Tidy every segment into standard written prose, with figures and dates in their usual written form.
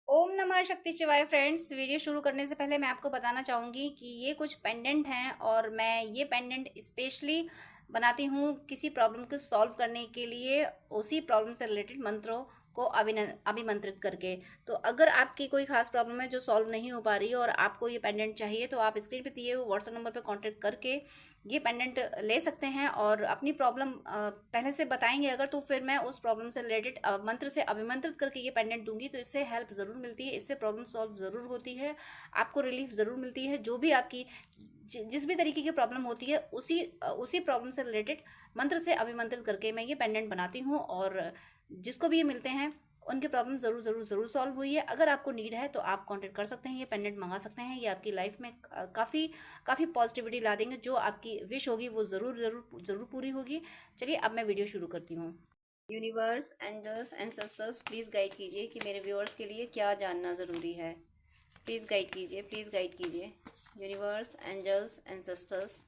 ओम नमः शक्ति शिवाय फ्रेंड्स। वीडियो शुरू करने से पहले मैं आपको बताना चाहूँगी कि ये कुछ पेंडेंट हैं और मैं ये पेंडेंट स्पेशली बनाती हूँ किसी प्रॉब्लम को सॉल्व करने के लिए, उसी प्रॉब्लम से रिलेटेड मंत्रों को अभिमंत्रित करके। तो अगर आपकी कोई खास प्रॉब्लम है जो सॉल्व नहीं हो पा रही है और आपको ये पेंडेंट चाहिए, तो आप स्क्रीन पे दिए हुए व्हाट्सएप नंबर पे कांटेक्ट करके ये पेंडेंट ले सकते हैं और अपनी प्रॉब्लम पहले से बताएंगे अगर, तो फिर मैं उस प्रॉब्लम से रिलेटेड मंत्र से अभिमंत्रित करके ये पेंडेंट दूंगी। तो इससे हेल्प ज़रूर मिलती है, इससे प्रॉब्लम सॉल्व ज़रूर होती है, आपको रिलीफ ज़रूर मिलती है। जो भी आपकी जिस भी तरीके की प्रॉब्लम होती है, उसी प्रॉब्लम से रिलेटेड मंत्र से अभिमंत्रित करके मैं ये पेंडेंट बनाती हूँ और जिसको भी ये मिलते हैं उनकी प्रॉब्लम ज़रूर ज़रूर ज़रूर सॉल्व हुई है। अगर आपको नीड है तो आप कांटेक्ट कर सकते हैं, ये पेंडेंट मंगा सकते हैं। ये आपकी लाइफ में काफ़ी काफ़ी पॉजिटिविटी ला देंगे। जो आपकी विश होगी वो ज़रूर ज़रूर ज़रूर पूरी होगी। चलिए अब मैं वीडियो शुरू करती हूँ। Universe, angels, ancestors, please guide कीजिए कि मेरे व्यूअर्स के लिए क्या जानना ज़रूरी है। प्लीज़ गाइड कीजिए, प्लीज़ गाइड कीजिए। Universe, angels, ancestors,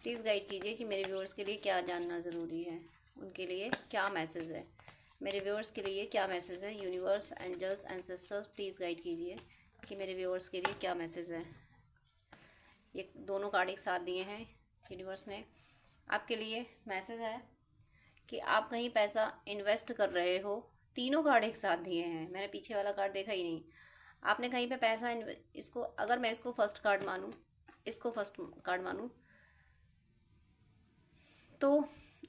please guide कीजिए कि मेरे व्यूअर्स के लिए क्या जानना ज़रूरी है, उनके लिए क्या मैसेज है। मेरे व्यूअर्स के लिए क्या मैसेज है। Universe, angels, ancestors, please guide कीजिए कि मेरे व्यूअर्स के लिए क्या मैसेज है। ये दोनों कार्ड एक साथ दिए हैं यूनिवर्स ने। आपके लिए मैसेज है कि आप कहीं पैसा इन्वेस्ट कर रहे हो। तीनों कार्ड एक साथ दिए हैं, मैंने पीछे वाला कार्ड देखा ही नहीं। आपने कहीं पे पैसा इसको, अगर मैं इसको फर्स्ट कार्ड मानूँ, इसको फर्स्ट कार्ड मानूँ, तो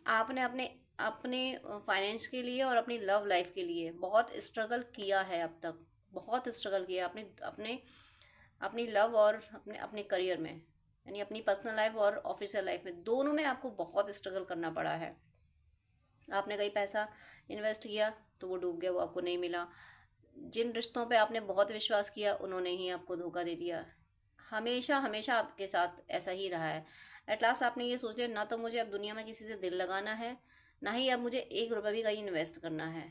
आपने अपने अपने फाइनेंस के लिए और अपनी लव लाइफ के लिए बहुत स्ट्रगल किया है अब तक। बहुत स्ट्रगल किया अपने अपने अपनी लव और अपने अपने करियर में, यानी अपनी पर्सनल लाइफ और ऑफिशियल लाइफ में, दोनों में आपको बहुत स्ट्रगल करना पड़ा है। आपने कहीं पैसा इन्वेस्ट किया तो वो डूब गया, वो आपको नहीं मिला। जिन रिश्तों पे आपने बहुत विश्वास किया उन्होंने ही आपको धोखा दे दिया। हमेशा हमेशा आपके साथ ऐसा ही रहा है। एट लास्ट आपने ये सोच लिया, ना तो मुझे अब दुनिया में किसी से दिल लगाना है, ना ही अब मुझे एक रुपये भी कहीं इन्वेस्ट करना है।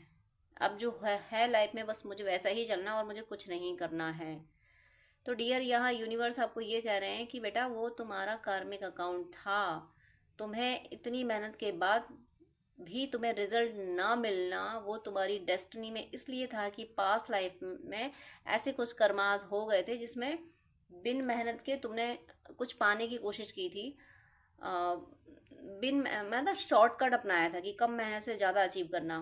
अब जो है लाइफ में बस मुझे वैसा ही चलना है और मुझे कुछ नहीं करना है। तो डियर, यहाँ यूनिवर्स आपको ये कह रहे हैं कि बेटा वो तुम्हारा कार्मिक अकाउंट था। तुम्हें इतनी मेहनत के बाद भी तुम्हें रिजल्ट ना मिलना वो तुम्हारी डेस्टिनी में इसलिए था कि पास्ट लाइफ में ऐसे कुछ कर्मास हो गए थे जिसमें बिन मेहनत के तुमने कुछ पाने की कोशिश की थी। बिन मतलब शॉर्टकट अपनाया था कि कम मेहनत से ज़्यादा अचीव करना।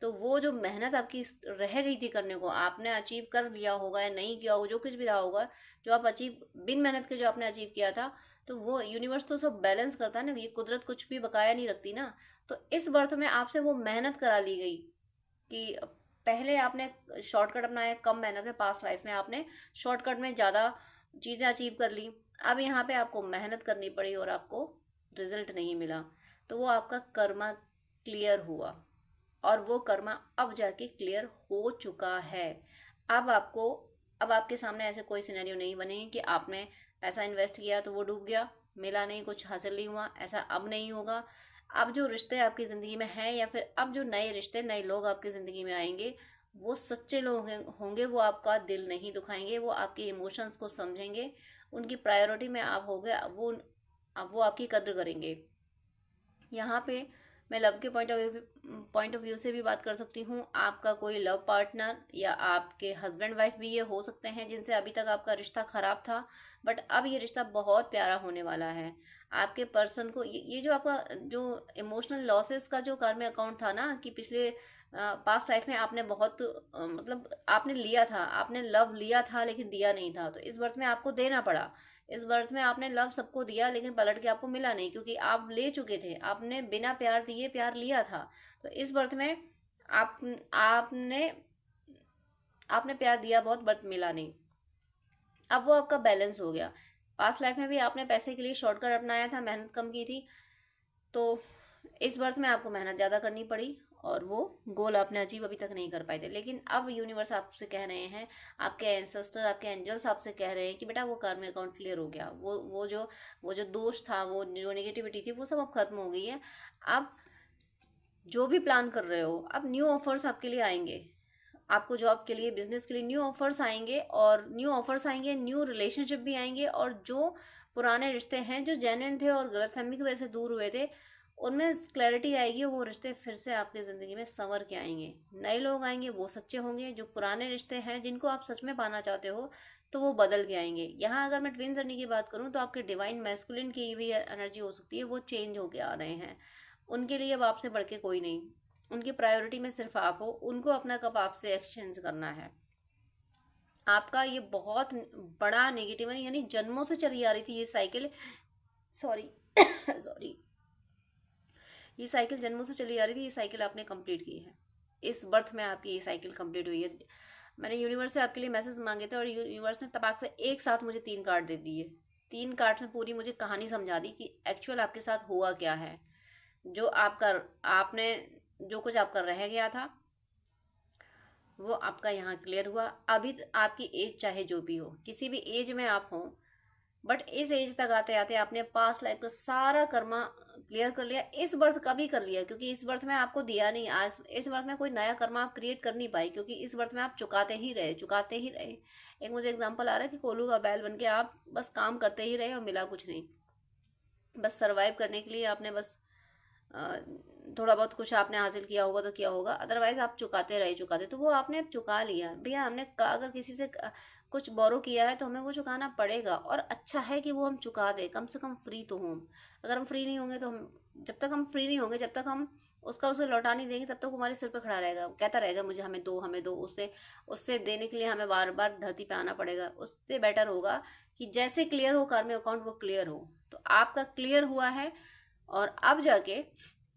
तो वो जो मेहनत आपकी रह गई थी करने को, आपने अचीव कर लिया होगा या नहीं किया होगा, जो कुछ भी रहा होगा, जो आप अचीव बिन मेहनत के जो आपने अचीव किया था, तो वो यूनिवर्स तो सब बैलेंस करता है ना, ये कुदरत कुछ भी बकाया नहीं रखती ना। तो इस बर्थ में आपसे वो मेहनत करा ली गई कि पहले आपने शॉर्टकट अपनाया, कम मेहनत है, पास्ट लाइफ में आपने शॉर्टकट में ज़्यादा चीज़ें अचीव कर ली। अब यहाँ पे आपको मेहनत करनी पड़ी और आपको रिजल्ट नहीं मिला, तो वो आपका कर्मा क्लियर हुआ और वो कर्मा अब जाके क्लियर हो चुका है। अब आपको, अब आपके सामने ऐसे कोई सिनेरियो नहीं बनेगी कि आपने पैसा इन्वेस्ट किया तो वो डूब गया, मिला नहीं, कुछ हासिल नहीं हुआ, ऐसा अब नहीं होगा। अब जो रिश्ते आपकी ज़िंदगी में हैं या फिर अब जो नए रिश्ते, नए लोग आपकी ज़िंदगी में आएंगे, वो सच्चे लोग होंगे। वो आपका दिल नहीं दुखाएंगे, वो आपके इमोशंस को समझेंगे, उनकी प्रायोरिटी में आप हो गए, वो आपकी कद्र करेंगे। यहाँ पे मैं लव के पॉइंट ऑफ व्यू से भी बात कर सकती हूँ। आपका कोई लव पार्टनर या आपके हस्बैंड वाइफ भी ये हो सकते हैं जिनसे अभी तक आपका रिश्ता खराब था, बट अब ये रिश्ता बहुत प्यारा होने वाला है। आपके पर्सन को ये जो आपका जो इमोशनल लॉसेस का जो कर्म अकाउंट था ना, कि पिछले पास्ट लाइफ में आपने बहुत मतलब आपने लिया था, आपने लव लिया था लेकिन दिया नहीं था, तो इस बर्थ में आपको देना पड़ा। इस बर्थ में आपने लव सबको दिया लेकिन पलट के आपको मिला नहीं, क्योंकि आप ले चुके थे, आपने बिना प्यार दिए प्यार लिया था। तो इस बर्थ में आप आपने आपने प्यार दिया बहुत, बट मिला नहीं। अब वो आपका बैलेंस हो गया। पास्ट लाइफ में भी आपने पैसे के लिए शॉर्टकट अपनाया था, मेहनत कम की थी, तो इस बर्थ में आपको मेहनत ज़्यादा करनी पड़ी और वो गोल आपने अचीव अभी तक नहीं कर पाए थे। लेकिन अब यूनिवर्स आपसे कह रहे हैं, आपके एंसेस्टर, आपके एंजल्स आपसे कह रहे हैं कि बेटा वो कर्म अकाउंट क्लियर हो गया। वो जो दोष था, वो जो नेगेटिविटी थी, वो सब अब खत्म हो गई है। अब जो भी प्लान कर रहे हो, अब न्यू ऑफर्स आपके लिए आएंगे। आपको जॉब के लिए, बिजनेस के लिए न्यू ऑफर्स आएंगे, और न्यू ऑफर्स आएंगे, न्यू रिलेशनशिप भी आएंगे। और जो पुराने रिश्ते हैं जो जेन्युइन थे और गलतफहमी की वजह से दूर हुए थे, उनमें क्लैरिटी आएगी, वो रिश्ते फिर से आपकी ज़िंदगी में संवर के आएंगे। नए लोग आएंगे, वो सच्चे होंगे। जो पुराने रिश्ते हैं जिनको आप सच में पाना चाहते हो, तो वो बदल के आएंगे। यहाँ अगर मैं ट्विन जर्नी की बात करूँ तो आपके डिवाइन मैस्कुलिन की भी एनर्जी हो सकती है, वो चेंज होके आ रहे हैं। उनके लिए अब आपसे बढ़ के कोई नहीं, उनकी प्रायोरिटी में सिर्फ आप हो। उनको अपना कप आपसे एक्सचेंज करना है। आपका ये बहुत बड़ा नेगेटिव है, यानी जन्मों से चली आ रही थी ये साइकिल, सॉरी सॉरी, ये साइकिल जन्मों से चली आ रही थी, ये साइकिल आपने कंप्लीट की है। इस बर्थ में आपकी ये साइकिल कंप्लीट हुई है। मैंने यूनिवर्स से आपके लिए मैसेज मांगे थे और यूनिवर्स ने तबाक से एक साथ मुझे 3 कार्ड दे दिए। 3 कार्ड में पूरी मुझे कहानी समझा दी कि एक्चुअल आपके साथ हुआ क्या है। जो आपका, आपने जो कुछ आपका रह गया था वो आपका यहाँ क्लियर हुआ। अभी आपकी एज चाहे जो भी हो, किसी भी एज में आप हो, बट इस एज तक आते आते आपने पास्ट लाइफ का सारा कर्मा क्लियर कर लिया। इस बर्थ का भी कर लिया, क्योंकि इस बर्थ में आपको दिया नहीं। आज इस बर्थ में कोई नया कर्मा आप क्रिएट कर नहीं पाए, क्योंकि इस बर्थ में आप चुकाते ही रहे, चुकाते ही रहे। एक मुझे एग्जांपल आ रहा है कि कोलू का बैल बन के आप बस काम करते ही रहे और मिला कुछ नहीं। बस सर्वाइव करने के लिए आपने बस थोड़ा बहुत कुछ आपने हासिल किया होगा तो किया होगा, अदरवाइज आप चुकाते रहे, चुकाते। तो वो आपने अब चुका लिया भैया। हमने अगर किसी से कुछ बोरो किया है तो हमें वो चुकाना पड़ेगा, और अच्छा है कि वो हम चुका दें, कम से कम फ्री तो हों। अगर हम फ्री नहीं होंगे तो हम, जब तक हम फ्री नहीं होंगे, जब तक हम उसका उसे लौटा नहीं देंगे, तब तक हमारे सिर पे खड़ा रहेगा, कहता रहेगा मुझे, हमें दो, हमें दो। उससे उससे देने के लिए हमें बार बार धरती पे आना पड़ेगा। उससे बेटर होगा कि जैसे क्लियर हो कार्मिक अकाउंट, वो क्लियर हो। तो आपका क्लियर हुआ है, और अब जाके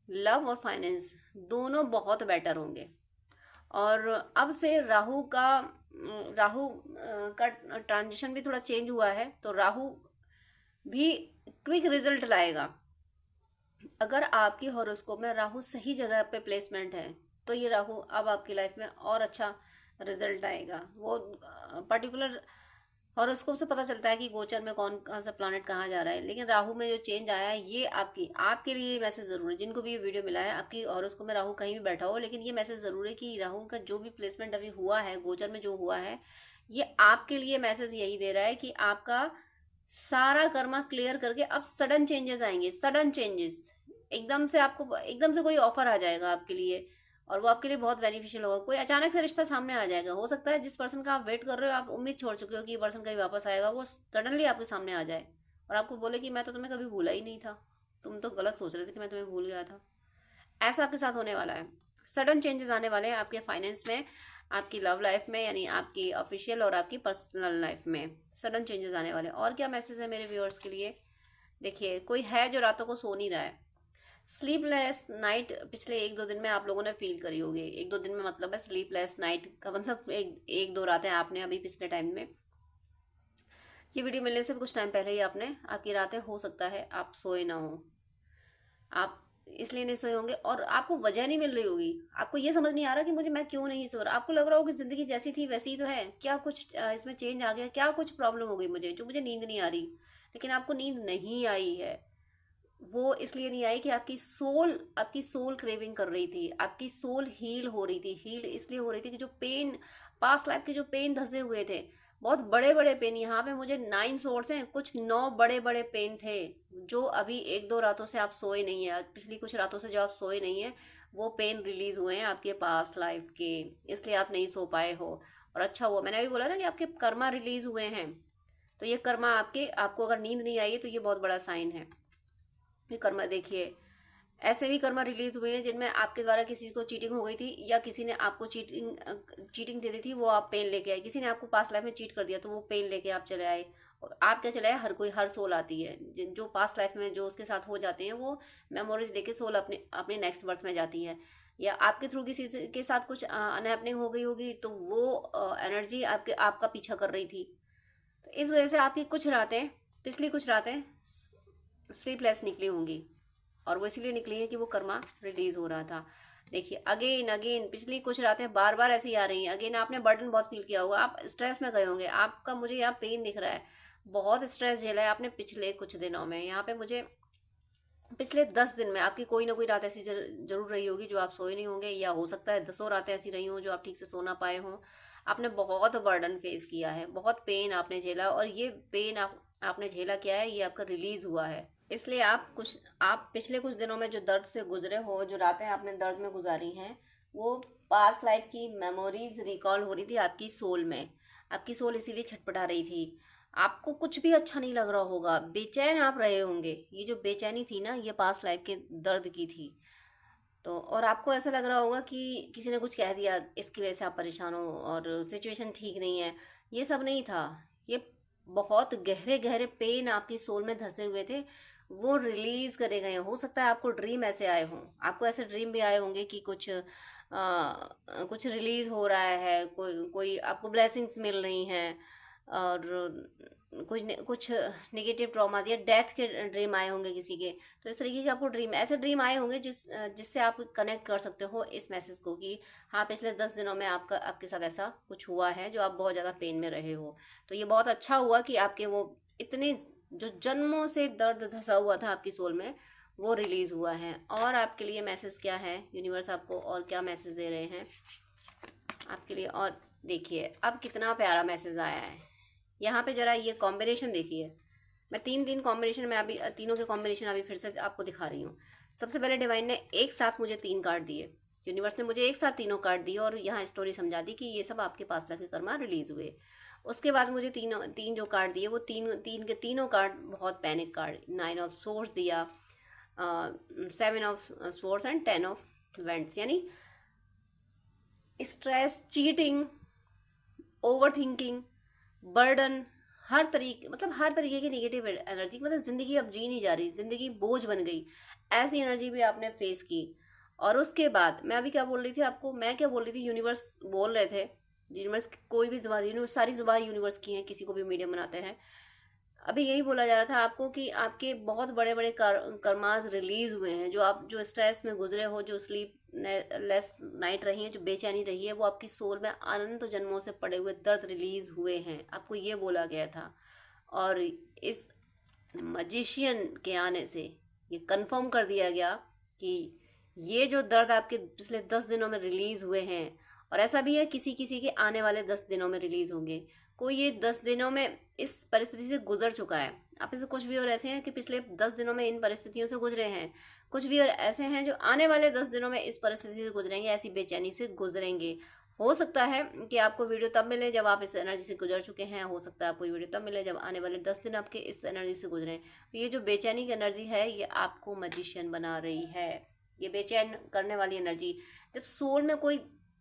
लव और फाइनेंस दोनों बहुत बेटर होंगे। और अब से राहु का ट्रांजिशन भी थोड़ा चेंज हुआ है, तो राहु भी क्विक रिजल्ट लाएगा। अगर आपकी हॉरोस्कोप में राहु सही जगह पे प्लेसमेंट है, तो ये राहु अब आपकी लाइफ में और अच्छा रिजल्ट आएगा। वो पर्टिकुलर हॉरोस्कोप से पता चलता है कि गोचर में कौन सा प्लैनेट कहाँ जा रहा है, लेकिन राहु में जो चेंज आया है, ये आपके लिए मैसेज जरूर है। जिनको भी ये वीडियो मिला है, आपकी हॉरोस्कोप में राहु कहीं भी बैठा हो, लेकिन ये मैसेज जरूर है कि राहु का जो भी प्लेसमेंट अभी हुआ है, गोचर में जो हुआ है, ये आपके लिए मैसेज यही दे रहा है कि आपका सारा कर्मा क्लियर करके अब सडन चेंजेस आएंगे। सडन चेंजेस, एकदम से आपको, एकदम से कोई ऑफर आ जाएगा आपके लिए, और वो आपके लिए बहुत बेनिफिशियल होगा। कोई अचानक से रिश्ता सामने आ जाएगा। हो सकता है जिस पर्सन का आप वेट कर रहे हो, आप उम्मीद छोड़ चुके हो कि ये पर्सन कभी वापस आएगा, वो सडनली आपके सामने आ जाए और आपको बोले कि मैं तो तुम्हें कभी भूला ही नहीं था, तुम तो गलत सोच रहे थे कि मैं तुम्हें भूल गया था। ऐसा आपके साथ होने वाला है। सडन चेंजेस आने वाले हैं आपके फाइनेंस में, आपकी लव लाइफ में, यानी आपकी ऑफिशियल और आपकी पर्सनल लाइफ में सडन चेंजेस आने वाले हैं। और क्या मैसेज है मेरे व्यूअर्स के लिए? देखिए, कोई है जो रातों को सो नहीं रहा है। स्लीपलेस नाइट पिछले 1-2 दिन में आप लोगों ने फील करी होगी। 1-2 दिन में मतलब है स्लीपलेस नाइट का मतलब एक दो रातें आपने अभी पिछले टाइम में, ये वीडियो मिलने से कुछ टाइम पहले ही आपकी रातें, हो सकता है आप सोए ना हो। आप इसलिए नहीं सोए होंगे और आपको वजह नहीं मिल रही होगी। आपको ये समझ नहीं आ रहा कि मुझे, मैं क्यों नहीं सो रहा। आपको लग रहा होगा कि जिंदगी जैसी थी वैसी ही तो है, क्या कुछ इसमें चेंज आ गया, क्या कुछ प्रॉब्लम हो गई मुझे, जो मुझे नींद नहीं आ रही। लेकिन आपको नींद नहीं आई है। वो इसलिए नहीं आई कि आपकी सोल क्रेविंग कर रही थी, आपकी सोल हील हो रही थी। हील इसलिए हो रही थी कि जो पेन, पास्ट लाइफ के जो पेन धसे हुए थे, बहुत बड़े बड़े पेन, यहाँ पे मुझे 9 सोर्स हैं, कुछ 9 बड़े बड़े पेन थे, जो अभी 1-2 रातों से आप सोए नहीं है, पिछली कुछ रातों से जो आप सोए नहीं है, वो पेन रिलीज हुए हैं आपके पास्ट लाइफ के, इसलिए आप नहीं सो पाए हो। और अच्छा हुआ, मैंने अभी बोला था कि आपके कर्मा रिलीज हुए हैं। तो ये कर्मा आपको अगर नींद नहीं आई है तो ये बहुत बड़ा साइन है। ये कर्मा देखिए, ऐसे भी कर्मा रिलीज हुए हैं जिनमें आपके द्वारा किसी को चीटिंग हो गई थी, या किसी ने आपको चीटिंग दे दी थी, वो आप पेन लेके आए। किसी ने आपको पास्ट लाइफ में चीट कर दिया तो वो पेन लेके आप चले आए। और आप क्या चले आए, हर सोल आती है, जो पास्ट लाइफ में जो उसके साथ हो जाते हैं, वो मेमोरीज लेके सोल अपने अपने नेक्स्ट बर्थ में जाती है। या आपके थ्रू किसी के साथ कुछ अनहैपनिंग हो गई होगी, तो वो एनर्जी आपका पीछा कर रही थी। तो इस वजह से आपकी पिछली कुछ रातें स्लीपलेस निकली होंगी, और वो इसीलिए निकली है कि वो कर्मा रिलीज हो रहा था। देखिए, अगेन अगेन पिछली कुछ रातें बार बार ऐसी आ रही हैं। अगेन आपने बर्डन बहुत फील किया होगा, आप स्ट्रेस में गए होंगे। आपका, मुझे यहाँ पेन दिख रहा है, बहुत स्ट्रेस झेला है आपने पिछले कुछ दिनों में। यहाँ पे मुझे पिछले 10 दिन में आपकी कोई ना कोई रात ऐसी जरूर रही होगी जो आप सोए नहीं होंगे, या हो सकता है 10 रातें ऐसी रही हों जो आप ठीक से सो ना पाए हों। आपने बहुत बर्डन फेस किया है, बहुत पेन आपने झेला, और ये पेन आपने झेला क्या है, ये आपका रिलीज हुआ है। इसलिए आप पिछले कुछ दिनों में जो दर्द से गुजरे हो, जो रातें आपने दर्द में गुजारी हैं, वो पास्ट लाइफ की मेमोरीज रिकॉल हो रही थी आपकी सोल में। आपकी सोल इसीलिए छटपटा रही थी। आपको कुछ भी अच्छा नहीं लग रहा होगा, बेचैन आप रहे होंगे। ये जो बेचैनी थी ना, ये पास्ट लाइफ के दर्द की थी। तो और आपको ऐसा लग रहा होगा कि किसी ने कुछ कह दिया, इसकी वजह से आप परेशान हो और सिचुएशन ठीक नहीं है। ये सब नहीं था। ये बहुत गहरे गहरे पेन आपकी सोल में धंसे हुए थे, वो रिलीज करे गए हैं। हो सकता है आपको ड्रीम ऐसे आए हों, आपको ऐसे ड्रीम भी आए होंगे कि कुछ रिलीज हो रहा है, कोई कोई आपको ब्लेसिंग्स मिल रही हैं, और कुछ नेगेटिव ट्रॉमास या डेथ के ड्रीम आए होंगे किसी के। तो इस तरीके के आपको ड्रीम, ऐसे ड्रीम आए होंगे जिससे आप कनेक्ट कर सकते हो इस मैसेज को कि हाँ, पिछले 10 दिनों में आपके साथ ऐसा कुछ हुआ है जो आप बहुत ज़्यादा पेन में रहे हो। तो ये बहुत अच्छा हुआ कि आपके वो इतने जो जन्मों से दर्द धंसा हुआ था आपकी सोल में, वो रिलीज़ हुआ है। और आपके लिए मैसेज क्या है, यूनिवर्स आपको और क्या मैसेज दे रहे हैं आपके लिए। और देखिए अब कितना प्यारा मैसेज आया है यहाँ पे। जरा ये कॉम्बिनेशन देखिए। मैं तीन कॉम्बिनेशन में अभी तीनों के कॉम्बिनेशन अभी फिर से आपको दिखा रही हूँ। सबसे पहले डिवाइन ने एक साथ मुझे 3 कार्ड दिए, यूनिवर्स ने मुझे एक साथ तीनों कार्ड दिए और यहाँ स्टोरी समझा दी कि ये सब आपके पास लाइफ के कर्मा रिलीज हुए। उसके बाद मुझे तीन जो कार्ड दिए, वो तीन के तीनों कार्ड बहुत पैनिक कार्ड। 9 ऑफ सोर्स दिया, 7 of source and 10 of vents, यानी stress, cheating, overthinking, burden, हर तरीके की नेगेटिव एनर्जी। मतलब ज़िंदगी अब जी नहीं जा रही, ज़िंदगी बोझ बन गई, ऐसी एनर्जी भी आपने फेस की। और उसके बाद मैं अभी क्या बोल रही थी आपको, मैं क्या बोल रही थी, यूनिवर्स बोल रहे थे। यूनिवर्स कोई भी जुबान, यूनिवर्स सारी जुबान यूनिवर्स की हैं, किसी को भी मीडियम बनाते हैं। अभी यही बोला जा रहा था आपको कि आपके बहुत बड़े बड़े कर्माज रिलीज हुए हैं। जो स्ट्रेस में गुजरे हो, जो स्लीप लेस नाइट रही है, जो बेचैनी रही है, वो आपकी सोल में अनंत जन्मों से पड़े हुए दर्द रिलीज हुए हैं, आपको ये बोला गया था। और इस मजिशियन के आने से ये कंफर्म कर दिया गया कि ये जो दर्द आपके पिछले 10 दिनों में रिलीज हुए हैं, और ऐसा भी है किसी किसी के आने वाले 10 दिनों में रिलीज होंगे। कोई ये 10 दिनों में इस परिस्थिति से गुजर चुका है। आप इसे कुछ भी और ऐसे हैं कि पिछले 10 दिनों में इन परिस्थितियों से गुजरे हैं। कुछ भी और ऐसे हैं जो आने वाले 10 दिनों में इस परिस्थिति से गुजरेंगे, ऐसी बेचैनी से गुजरेंगे। हो सकता है कि आपको वीडियो तब मिले जब आप इस एनर्जी से गुजर चुके हैं। हो सकता है आपको ये वीडियो तब मिले जब आने वाले 10 दिन आपके इस एनर्जी से गुजरे। तो ये जो बेचैनी की एनर्जी है, ये आपको मजिशियन बना रही है। ये बेचैन करने वाली एनर्जी, जब सोल में कोई,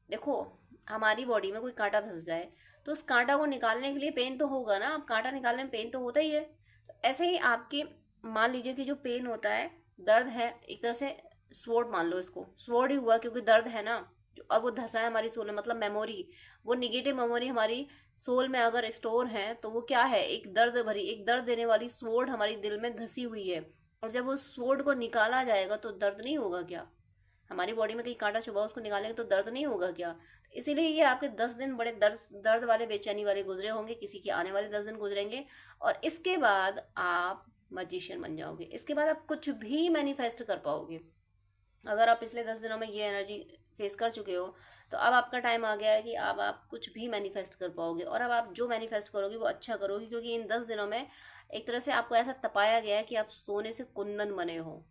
देखो हमारी बॉडी में कोई कांटा धंस जाए तो उस कांटा को निकालने के लिए पेन तो होगा ना। अब कांटा निकालने में पेन तो होता ही है। तो ऐसे ही आपके, मान लीजिए कि जो पेन होता है, दर्द है, एक तरह से स्वॉर्ड मान लो इसको, स्वॉर्ड ही हुआ क्योंकि दर्द है ना। जो अब वो धंसा है हमारी सोल में, मतलब मेमोरी, वो निगेटिव मेमोरी हमारी सोल में अगर स्टोर है तो वो क्या है, एक दर्द देने वाली स्वॉर्ड हमारी दिल में धंसी हुई है। और जब उस स्वॉर्ड को निकाला जाएगा तो दर्द नहीं होगा क्या? हमारी बॉडी में कहीं कांटा चुभा, उसको निकालेंगे तो दर्द नहीं होगा क्या? इसीलिए ये आपके 10 दिन बड़े दर्द वाले, बेचैनी वाले गुजरे होंगे, किसी के आने वाले 10 दिन गुजरेंगे। और इसके बाद आप मजिशियन बन जाओगे। इसके बाद आप कुछ भी मैनिफेस्ट कर पाओगे। अगर आप पिछले 10 दिनों में ये एनर्जी फेस कर चुके हो, तो अब आपका टाइम आ गया है कि अब आप कुछ भी मैनिफेस्ट कर पाओगे। और अब आप जो मैनिफेस्ट करोगे वो अच्छा करोगे, क्योंकि इन 10 दिनों में एक तरह से आपको ऐसा तपाया गया है कि आप सोने से कुंदन बने हो।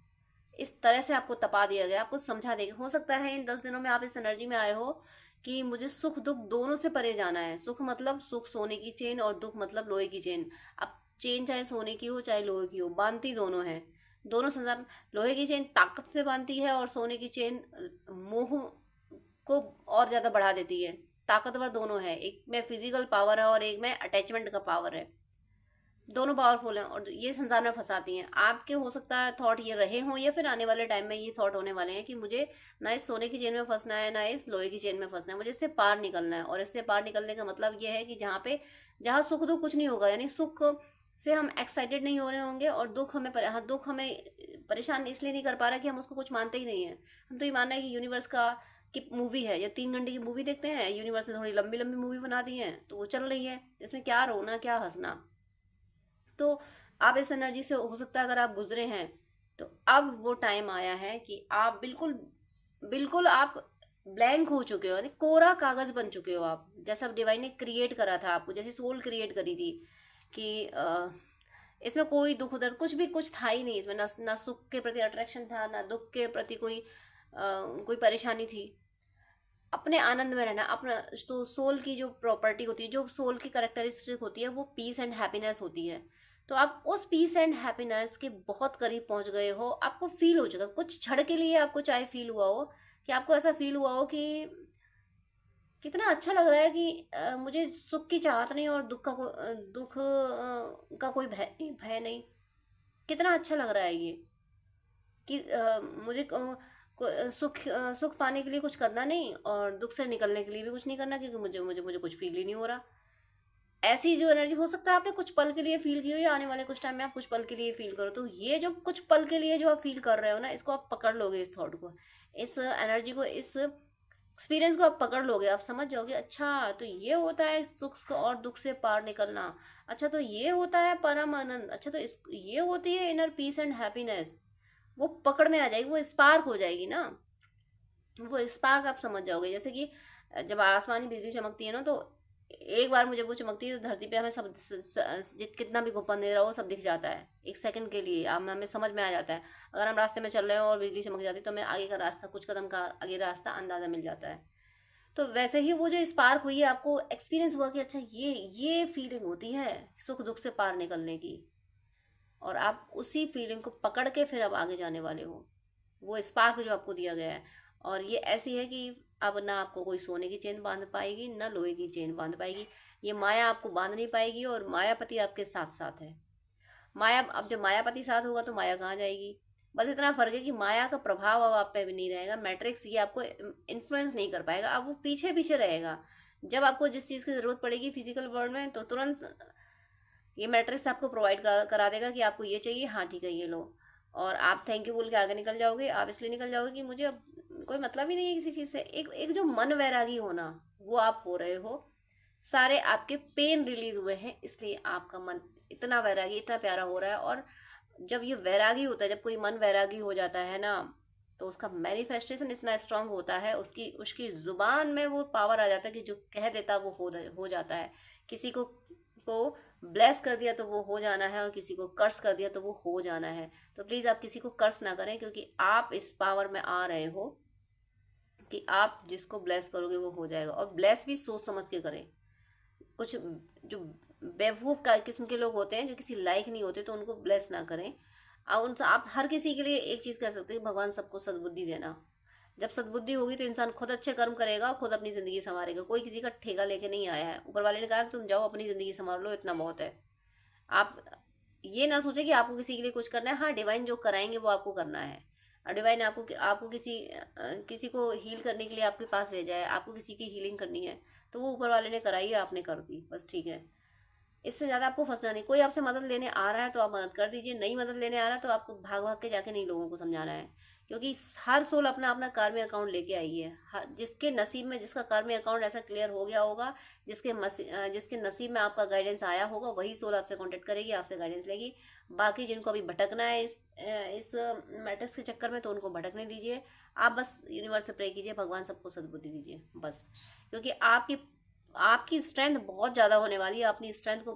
इस तरह से आपको तपा दिया गया, आपको समझा देगा। हो सकता है इन 10 दिनों में आप इस एनर्जी में आए हो कि मुझे सुख दुख दोनों से परे जाना है। सुख मतलब सुख सोने की चेन, और दुख मतलब लोहे की चेन। अब चेन चाहे सोने की हो चाहे लोहे की हो, बांधती दोनों है। दोनों संसार, लोहे की चेन ताकत से बांधती है और सोने की चेन मोह को और ज़्यादा बढ़ा देती है। ताकतवर दोनों है, एक में फिजिकल पावर है और एक में अटैचमेंट का पावर है। दोनों पावरफुल हैं और ये संसार में फंसाती हैं। आपके हो सकता है थॉट ये रहे हों, या फिर आने वाले टाइम में ये थॉट होने वाले हैं कि मुझे ना इस सोने की चेन में फंसना है, ना इस लोहे की चेन में फंसना है, मुझे इससे पार निकलना है। और इससे पार निकलने का मतलब ये है कि जहाँ सुख दुख कुछ नहीं होगा, यानी सुख से हम एक्साइटेड नहीं हो रहे होंगे, और दुख हमें परेशान इसलिए नहीं कर पा रहा कि हम उसको कुछ मानते ही नहीं है। हम तो ये मानना है कि यूनिवर्स का कि मूवी है, या 3 घंटे की मूवी देखते हैं, यूनिवर्स ने थोड़ी लंबी लंबी मूवी बना दी है तो वो चल रही है, इसमें क्या रोना क्या हंसना। तो आप इस एनर्जी से, हो सकता है अगर आप गुजरे हैं, तो अब वो टाइम आया है कि आप बिल्कुल बिल्कुल आप ब्लैंक हो चुके हो, यानी कोरा कागज बन चुके हो आप। जैसा डिवाइन ने क्रिएट करा था आपको, जैसी सोल क्रिएट करी थी कि इसमें कोई दुख दर्द कुछ भी कुछ था ही नहीं इसमें, ना ना सुख के प्रति अट्रैक्शन था, ना दुख के प्रति कोई परेशानी थी। अपने आनंद में रहना, अपना तो सोल की जो प्रॉपर्टी होती है, जो सोल की करेक्टरिस्टिक होती है, वो पीस एंड हैप्पीनेस होती है। तो आप उस पीस एंड हैप्पीनेस के बहुत करीब पहुंच गए हो, आपको फील हो चुका कुछ क्षण के लिए, आपको चाहे फील हुआ हो कि आपको ऐसा फील हुआ हो कि कितना अच्छा लग रहा है कि मुझे सुख की चाहत नहीं और दुख का कोई भय नहीं। कितना अच्छा लग रहा है ये कि मुझे सुख पाने के लिए कुछ करना नहीं और दुख से निकलने के लिए भी कुछ नहीं करना, क्योंकि मुझे मुझे मुझे कुछ फील ही नहीं हो रहा। ऐसी जो एनर्जी हो सकता है आपने कुछ पल के लिए फील की हो, या आने वाले कुछ टाइम में आप कुछ पल के लिए फील करो, तो ये जो कुछ पल के लिए जो आप फील कर रहे हो ना, इसको आप पकड़ लोगे, इस थॉट को, इस एनर्जी को, इस एक्सपीरियंस को आप पकड़ लोगे, आप समझ जाओगे अच्छा तो ये होता है सुख और दुख से पार निकलना, अच्छा तो ये होता है परम आनंद, अच्छा तो ये होती है इनर पीस एंड हैप्पीनेस। वो पकड़ में आ जाएगी, वो स्पार्क हो जाएगी ना, वो स्पार्क आप समझ जाओगे। जैसे कि जब आसमानी बिजली चमकती है ना, तो एक बार मुझे वो चमकती है तो धरती पे हमें सब कितना भी गोपन दे रहा हो सब दिख जाता है, एक सेकंड के लिए हमें समझ में आ जाता है। अगर हम रास्ते में चल रहे हो और बिजली चमक जाती है तो हमें आगे का रास्ता, कुछ कदम का आगे रास्ता अंदाजा मिल जाता है। तो वैसे ही वो जो स्पार्क हुई है, आपको एक्सपीरियंस हुआ कि अच्छा ये फीलिंग होती है सुख दुख से पार निकलने की, और आप उसी फीलिंग को पकड़ के फिर अब आगे जाने वाले हो, वो स्पार्क जो आपको दिया गया है। और ये ऐसी है कि अब ना आपको कोई सोने की चेन बांध पाएगी, ना लोहे की चेन बांध पाएगी, ये माया आपको बांध नहीं पाएगी, और मायापति आपके साथ साथ है। माया, अब जब मायापति साथ होगा तो माया कहाँ जाएगी। बस इतना फर्क है कि माया का प्रभाव अब आप पे भी नहीं रहेगा, मैट्रिक्स ये आपको इन्फ्लुएंस नहीं कर पाएगा, अब वो पीछे पीछे रहेगा। जब आपको जिस चीज़ की ज़रूरत पड़ेगी फिजिकल वर्ल्ड में, तो तुरंत ये मैट्रिक्स आपको प्रोवाइड करा देगा कि आपको ये चाहिए, हाँ ठीक है ये लो, और आप थैंक यू बोल के आगे निकल जाओगे। आप इसलिए निकल जाओगे कि मुझे अब कोई मतलब ही नहीं है किसी चीज़ से। एक एक जो मन वैरागी होना, वो आप हो रहे हो। सारे आपके पेन रिलीज हुए हैं, इसलिए आपका मन इतना वैरागी, इतना प्यारा हो रहा है। और जब ये वैरागी होता है, जब कोई मन वैरागी हो जाता है ना, तो उसका मैनिफेस्टेशन इतना स्ट्रांग होता है, उसकी उसकी जुबान में वो पावर आ जाता है कि जो कह देता वो हो जाता है। किसी को ब्लेस कर दिया तो वो हो जाना है, और किसी को कर्स कर दिया तो वो हो जाना है। तो प्लीज़ आप किसी को कर्स ना करें, क्योंकि आप इस पावर में आ रहे हो कि आप जिसको ब्लेस करोगे वो हो जाएगा। और ब्लेस भी सोच समझ के करें। कुछ जो बेवकूफ़ का किस्म के लोग होते हैं जो किसी लायक नहीं होते, तो उनको ब्लेस ना करें। और उनसे आप हर किसी के लिए एक चीज़ कह सकते हो, भगवान सबको सद्बुद्धि देना। जब सद्बुद्धि होगी तो इंसान खुद अच्छे कर्म करेगा और खुद अपनी ज़िंदगी संवारेगा। कोई किसी का ठेका लेके नहीं आया है, ऊपर वाले ने कहा कि तुम जाओ अपनी ज़िंदगी संवार लो, इतना बहुत है। आप ये ना सोचें कि आपको किसी के लिए कुछ करना है। हाँ, डिवाइन जो कराएंगे वो आपको करना है। और डिवाइन आपको आपको किसी को हील करने के लिए आपके पास भेजा है, आपको किसी की हीलिंग करनी है, तो वो ऊपर वाले ने कराई है, आपने कर दी, बस ठीक है। इससे ज़्यादा आपको फंसना नहीं। कोई आपसे मदद लेने आ रहा है तो आप मदद कर दीजिए, नहीं मदद लेने आ रहा है तो आपको भाग भाग के जाके नहीं लोगों को समझाना है, क्योंकि हर सोल अपना अपना कार्मिक अकाउंट लेके आई है। जिसके नसीब में जिसका कार्मिक अकाउंट ऐसा क्लियर हो गया होगा, जिसके नसीब में आपका गाइडेंस आया होगा, वही सोल आपसे कॉन्टेक्ट करेगी, आपसे गाइडेंस लेगी। बाकी जिनको अभी भटकना है इस मैटर्स के चक्कर में, तो उनको भटकने दीजिए। आप बस यूनिवर्स से प्रे कीजिए, भगवान सबको सद्बुद्धि दीजिए बस। क्योंकि आपकी आपकी स्ट्रेंथ बहुत ज़्यादा होने वाली है। अपनी स्ट्रेंथ को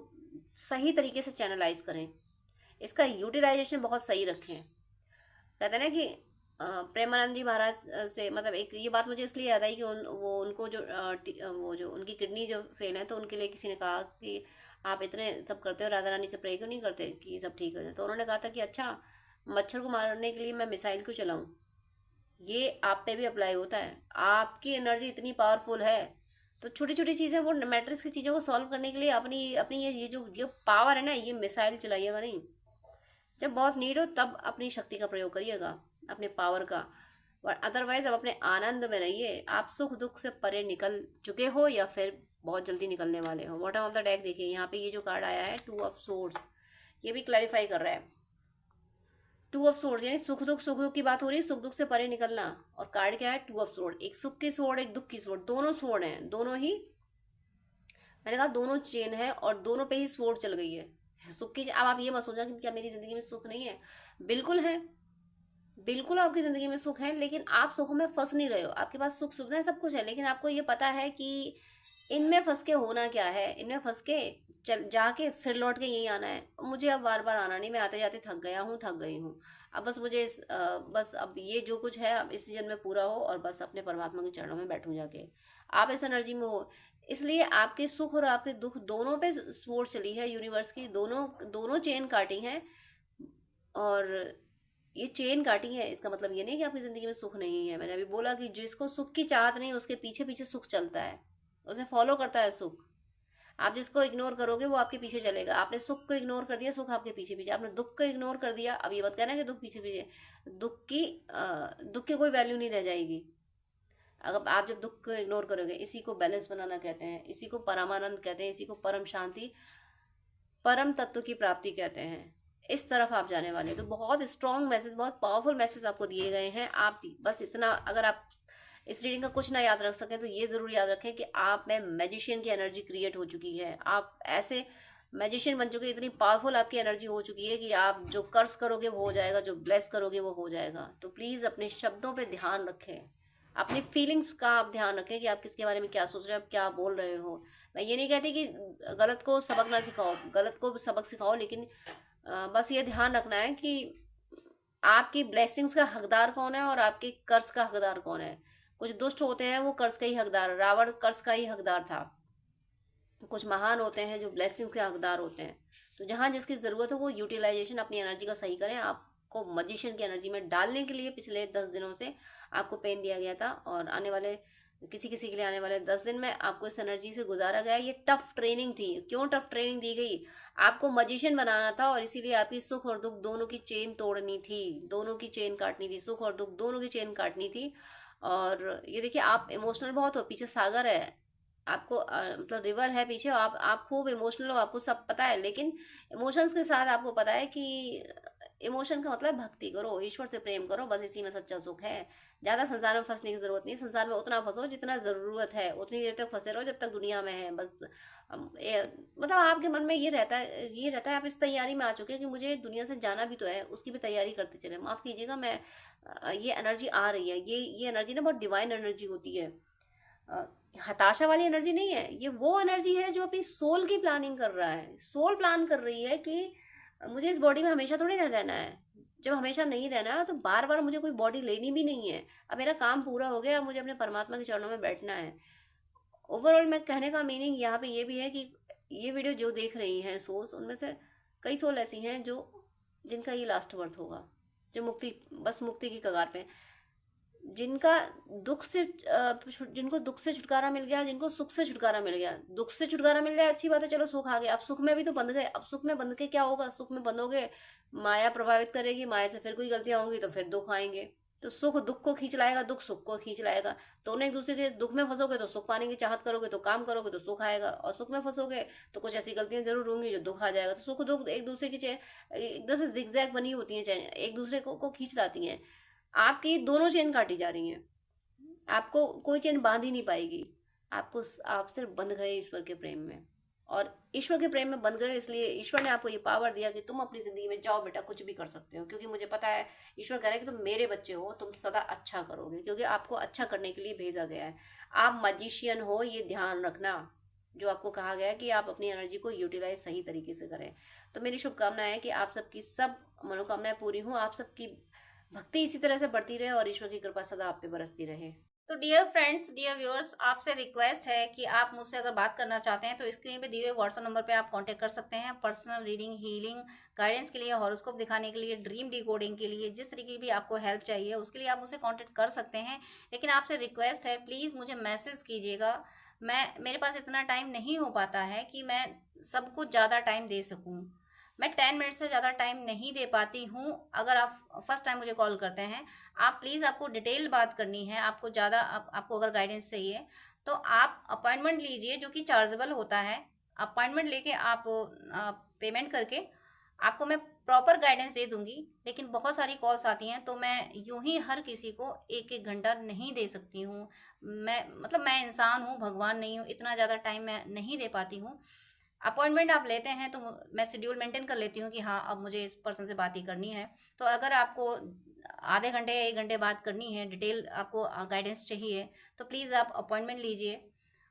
सही तरीके से चैनलाइज करें, इसका यूटिलाइजेशन बहुत सही रखें। कहते हैं ना कि प्रेमानंद जी महाराज से, मतलब एक ये बात मुझे इसलिए याद आई कि उनको वो जो उनकी किडनी जो फेल है, तो उनके लिए किसी ने कहा कि आप इतने सब करते हो, राधा रानी से प्रे क्यों नहीं करते कि सब ठीक हो जाए। तो उन्होंने कहा था कि अच्छा, मच्छर को मारने के लिए मैं मिसाइल क्यों चलाऊं। ये आप पे भी अप्लाई होता है। आपकी एनर्जी इतनी पावरफुल है, तो छोटी छोटी चीज़ें, वो मैट्रिक्स की चीज़ों को सॉल्व करने के लिए अपनी अपनी ये जो पावर है ना, ये मिसाइल चलाइएगा नहीं। जब बहुत नीड हो तब अपनी शक्ति का प्रयोग करिएगा, अपने पावर का। और अदरवाइज अब अपने आनंद में रहिए। आप सुख दुख से परे निकल चुके हो या फिर बहुत जल्दी निकलने वाले हो। बॉटम ऑफ द डेक देखिए, यहाँ पे ये जो कार्ड आया है 2 ऑफ सोर्ड्स, ये भी क्लैरिफाई कर रहा है। 2 ऑफ सोर्ड यानी सुख दुख की बात हो रही है, सुख दुख से परे निकलना। और कार्ड क्या है, 2 ऑफ सोर्ड, एक सुख की सोर्ड, एक दुख की सोर्ड, दोनों सोर्ड हैं, दोनों ही, मैंने कहा दोनों चेन है और दोनों पे ही सोर्ड चल गई है। सुख की, अब आप ये मत सोचना कि क्या मेरी जिंदगी में सुख नहीं है। बिल्कुल है, बिल्कुल आपकी जिंदगी में सुख है, लेकिन आप सुख में फंस नहीं रहे हो। आपके पास सुख सुविधाएं सब कुछ है, लेकिन आपको ये पता है कि इनमें फंस के होना क्या है, इनमें फंस के चल जाके फिर लौट के यहीं आना है, मुझे अब बार बार आना नहीं, मैं आते जाते थक गया हूँ, थक गई हूँ। अब बस मुझे बस अब ये जो कुछ है अब इस सीजन में पूरा हो और बस अपने परमात्मा के चरणों में बैठूं जाके। आप इस एनर्जी में हो, इसलिए आपके सुख और आपके दुख दोनों पे स्वॉर्ड चली है यूनिवर्स की, दोनों दोनों चेन काटी हैं। और ये चेन काटी है, इसका मतलब ये नहीं कि आपकी ज़िंदगी में सुख नहीं है। मैंने अभी बोला कि जिसको सुख की चाहत नहीं उसके पीछे पीछे सुख चलता है, उसे फॉलो करता है सुख। आप जिसको इग्नोर करोगे वो आपके पीछे चलेगा। आपने सुख को इग्नोर कर दिया, सुख आपके पीछे पीछे। आपने दुख को इग्नोर कर दिया, अब ये मत कहना कि दुख पीछे पीछे। दुख की कोई वैल्यू नहीं रह जाएगी। अगर आप जब दुख को इग्नोर करोगे, इसी को बैलेंस बनाना कहते हैं, इसी को परमानंद कहते हैं, इसी को परम शांति, परम तत्व की प्राप्ति कहते हैं। इस तरफ आप जाने वाले हैं। तो बहुत स्ट्रॉन्ग मैसेज, बहुत पावरफुल मैसेज आपको दिए गए हैं। आप बस इतना, अगर आप इस रीडिंग का कुछ ना याद रख सकें तो ये जरूर याद रखें कि आप में मैजिशियन की एनर्जी क्रिएट हो चुकी है। आप ऐसे मैजिशियन बन चुके हैं, इतनी पावरफुल आपकी एनर्जी हो चुकी है कि आप जो कर्स करोगे वो हो जाएगा, जो ब्लेस करोगे वो हो जाएगा। तो प्लीज़ अपने शब्दों पे ध्यान रखें, अपनी फीलिंग्स का आप ध्यान रखें कि आप किसके बारे में क्या सोच रहे हो, आप क्या बोल रहे हो। मैं ये नहीं कहती कि गलत को सबक ना सिखाओ, गलत को सबक सिखाओ, लेकिन बस ये ध्यान रखना है कि आपकी ब्लेसिंग्स का हकदार कौन है और आपके कर्ज का हकदार कौन है। कुछ दुष्ट होते हैं वो कर्ज का ही हकदार, रावण कर्ज का ही हकदार था। कुछ महान होते हैं जो ब्लेसिंग्स के हकदार होते हैं। तो जहाँ जिसकी ज़रूरत हो वो यूटिलाइजेशन अपनी एनर्जी का सही करें। आपको मजिशियन की एनर्जी में डालने के लिए पिछले 10 दिनों से आपको पेन दिया गया था, और आने वाले किसी किसी के लिए आने वाले 10 दिन में आपको इस एनर्जी से गुजारा गया। ये टफ ट्रेनिंग थी। क्यों टफ ट्रेनिंग दी गई? आपको मजिशियन बनाना था, और इसीलिए आपकी सुख और दुख दोनों की चेन तोड़नी थी, दोनों की चेन काटनी थी, सुख और दुख दोनों की चेन काटनी थी। और ये देखिए, आप इमोशनल बहुत हो, पीछे सागर है आपको, मतलब रिवर है पीछे, आप खूब इमोशनल हो, आपको सब पता है। लेकिन इमोशंस के साथ आपको पता है कि इमोशन का मतलब भक्ति करो, ईश्वर से प्रेम करो, बस इसी में सच्चा सुख है। ज़्यादा संसार में फंसने की ज़रूरत नहीं। संसार में उतना फंसो जितना ज़रूरत है, उतनी देर तक फंसे रहो जब तक दुनिया में है। बस मतलब आपके मन में ये रहता है, आप इस तैयारी में आ चुके हैं कि मुझे दुनिया से जाना भी तो है, उसकी भी तैयारी करते चले। माफ़ कीजिएगा, मैं ये एनर्जी आ रही है, ये एनर्जी ना बहुत डिवाइन एनर्जी होती है। अ, हताशा वाली एनर्जी नहीं है, ये वो एनर्जी है जो अपनी सोल की प्लानिंग कर रहा है। सोल प्लान कर रही है कि मुझे इस बॉडी में हमेशा थोड़ी ना रहना है। जब हमेशा नहीं रहना है तो बार बार मुझे कोई बॉडी लेनी भी नहीं है। अब मेरा काम पूरा हो गया, अब मुझे अपने परमात्मा के चरणों में बैठना है। ओवरऑल मैं कहने का मीनिंग यहाँ पे ये भी है कि ये वीडियो जो देख रही हैं सोल्स, उनमें से कई सोल ऐसी हैं जो जिनका ये लास्ट बर्थ होगा, जो बस मुक्ति की कगार पे, जिनका दुख से जिनको दुख से छुटकारा मिल गया, जिनको सुख से छुटकारा मिल गया। दुख से छुटकारा मिल गया, अच्छी बात है, चलो सुख आ गया। अब सुख में भी तो बंध गए। अब सुख में बंध के क्या होगा? सुख में बंधोगे, माया प्रभावित करेगी, माया से फिर कोई गलतियां होंगी तो फिर दुख आएंगे। तो सुख दुख को खींच लाएगा, दुख सुख को खींच लाएगा। दोनों एक दूसरे के, दुख में फंसोगे तो सुख पाने की चाहत करोगे, तो काम करोगे तो सुख आएगा, और सुख में फंसोगे तो कुछ ऐसी गलतियां जरूर होंगी जो दुख आ जाएगा। तो सुख दुख एक दूसरे की चेन एकदम से जिगजैग बनी होती है, चेन एक दूसरे को खींच लाती हैं। आपकी दोनों चेन काटी जा रही हैं, आपको कोई चेन बांध ही नहीं पाएगी। आप सिर्फ बंध गए ईश्वर के प्रेम में, और ईश्वर के प्रेम में बंध गए, इसलिए ईश्वर ने आपको ये पावर दिया कि तुम अपनी ज़िंदगी में जाओ बेटा, कुछ भी कर सकते हो। क्योंकि मुझे पता है, ईश्वर कह रहे हैं कि तुम मेरे बच्चे हो, तुम सदा अच्छा करोगे, क्योंकि आपको अच्छा करने के लिए भेजा गया है। आप मजिशियन हो, ये ध्यान रखना। जो आपको कहा गया है कि आप अपनी एनर्जी को यूटिलाइज सही तरीके से करें। तो मेरी शुभकामना है कि आप सबकी सब मनोकामनाएं पूरी हों, आप सबकी भक्ति इसी तरह से बढ़ती रहे, और ईश्वर की कृपा सदा आप पे बरसती रहे। तो डियर फ्रेंड्स, डियर व्यूअर्स, आपसे रिक्वेस्ट है कि आप मुझसे अगर बात करना चाहते हैं तो स्क्रीन पे दिए हुए व्हाट्सएप नंबर पे आप कांटेक्ट कर सकते हैं। पर्सनल रीडिंग, हीलिंग, गाइडेंस के लिए, हॉरोस्कोप दिखाने के लिए, ड्रीम डिकोडिंग के लिए, जिस तरीके की भी आपको हेल्प चाहिए उसके लिए आप मुझसे कांटेक्ट कर सकते हैं। लेकिन आपसे रिक्वेस्ट है, प्लीज़ मुझे मैसेज कीजिएगा। मेरे पास इतना टाइम नहीं हो पाता है कि मैं सबको ज़्यादा टाइम दे सकूँ। मैं 10 मिनट से ज़्यादा टाइम नहीं दे पाती हूँ। अगर आप फर्स्ट टाइम मुझे कॉल करते हैं, आप प्लीज़, आपको डिटेल बात करनी है, आपको ज़्यादा आपको अगर गाइडेंस चाहिए तो आप अपॉइंटमेंट लीजिए, जो कि चार्जेबल होता है। अपॉइंटमेंट लेके आप पेमेंट करके आपको मैं प्रॉपर गाइडेंस दे दूंगी। लेकिन बहुत सारी कॉल्स आती हैं तो मैं यूं ही हर किसी को एक एक घंटा नहीं दे सकती हूँ। मैं इंसान हूँ, भगवान नहीं हूँ, इतना ज़्यादा टाइम मैं नहीं दे पाती हूँ। अपॉइंटमेंट आप लेते हैं तो मैं शेड्यूल मेंटेन कर लेती हूँ कि हाँ, अब मुझे इस पर्सन से बात ही करनी है। तो अगर आपको आधे घंटे या 1 घंटे बात करनी है, डिटेल आपको गाइडेंस चाहिए, तो प्लीज़ आप अपॉइंटमेंट लीजिए।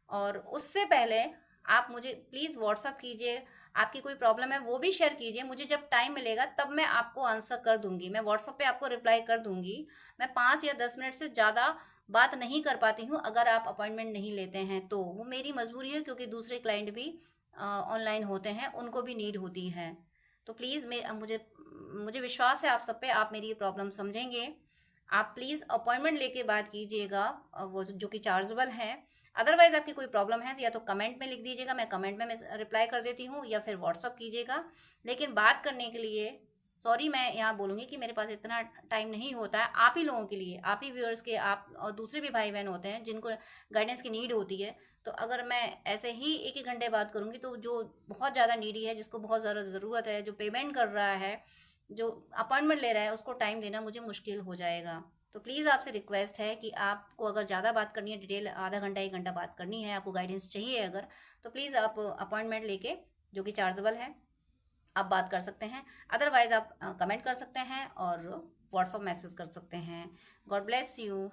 और उससे पहले आप मुझे प्लीज़ व्हाट्सअप कीजिए, आपकी कोई प्रॉब्लम है वो भी शेयर कीजिए, मुझे जब टाइम मिलेगा तब मैं आपको आंसर कर दूंगी, मैं व्हाट्सअप पे आपको रिप्लाई कर दूंगी। मैं 5 या 10 मिनट से ज़्यादा बात नहीं कर पाती हूँ अगर आप अपॉइंटमेंट नहीं लेते हैं तो, वो मेरी मजबूरी है, क्योंकि दूसरे क्लाइंट भी ऑनलाइन होते हैं, उनको भी नीड होती है। तो प्लीज़ मुझे मुझे विश्वास है आप सब पे, आप मेरी प्रॉब्लम समझेंगे। आप प्लीज़ अपॉइंटमेंट लेके बात कीजिएगा, वो जो कि चार्जेबल है। अदरवाइज आपकी कोई प्रॉब्लम है तो या तो कमेंट में लिख दीजिएगा, मैं कमेंट में मैं रिप्लाई कर देती हूँ, या फिर व्हाट्सअप कीजिएगा। लेकिन बात करने के लिए सॉरी, मैं यहाँ बोलूँगी कि मेरे पास इतना टाइम नहीं होता है। आप ही लोगों के लिए, आप ही व्यूअर्स के, आप और दूसरे भी भाई बहन होते हैं जिनको गाइडेंस की नीड होती है। तो अगर मैं ऐसे ही एक एक घंटे बात करूँगी तो जो बहुत ज़्यादा नीडी है, जिसको बहुत ज़्यादा ज़रूरत है, जो पेमेंट कर रहा है, जो अपॉइंटमेंट ले रहा है, उसको टाइम देना मुझे मुश्किल हो जाएगा। तो प्लीज़ आपसे रिक्वेस्ट है कि आपको अगर ज़्यादा बात करनी है, डिटेल आधा घंटा 1 घंटा बात करनी है, आपको गाइडेंस चाहिए अगर, तो प्लीज़ आप अपॉइंटमेंट लेके, जो कि चार्जेबल है, आप बात कर सकते हैं। अदरवाइज़ आप कमेंट कर सकते हैं और व्हाट्सअप मैसेज कर सकते हैं। God bless you.